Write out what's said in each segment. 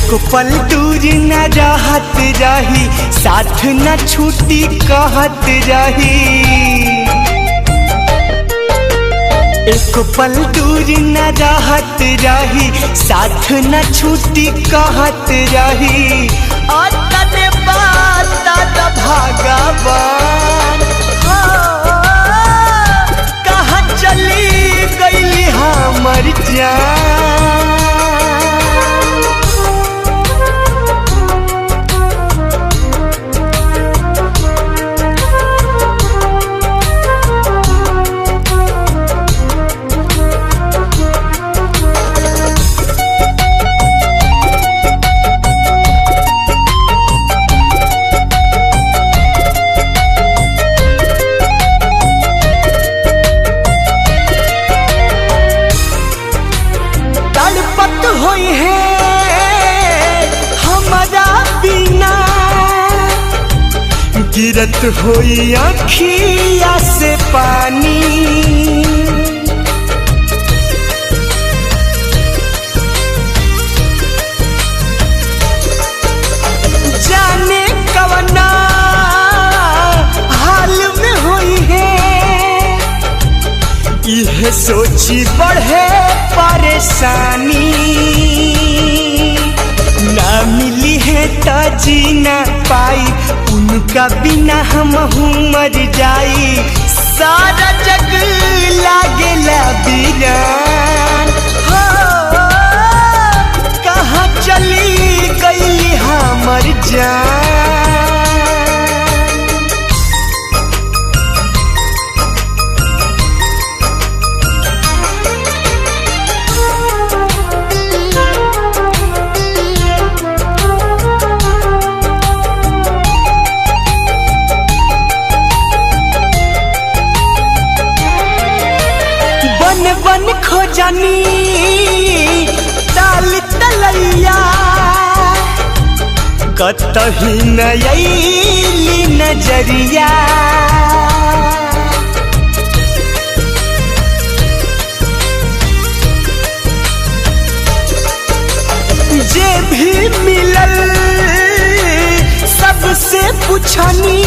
एक पल दूर न रहत रही, साथ न छूटी कहत रही। एक पल दूर न रहत रही, साथ न छूटी कहत रही। तने बात भगवान कहाँ चली गई हमर जान। होई है हमारा बिना, गिरत होई आँखिया से पानी। जाने कवना हाल में होई है, यह सोची बढ़े परेशानी। ना मिली है तो जी ना पाई, उनका बिना हम मर जाई। सारा जग लागेला वीरान, हो कहाँ चली गई हमर जान। बन खोजनी ताल तलैया, कतही नयली नजरिया। जे भी मिलल सबसे पूछनी,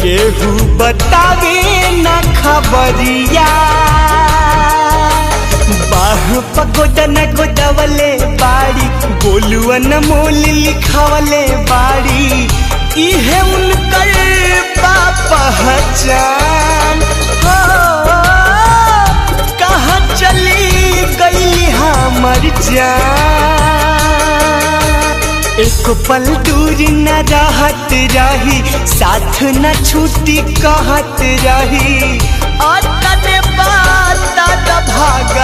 केहू बतावे न खबरिया। बाह पगोदन गोदवले बाड़ी, बोलुआ न मोल लिखवले बाड़ी। इहे उनकर पहचान, हो कहाँ चली गई हमर जान। एक पल दूर न रहत रही, साथ न छूटी कहत रही। तने बात भगवान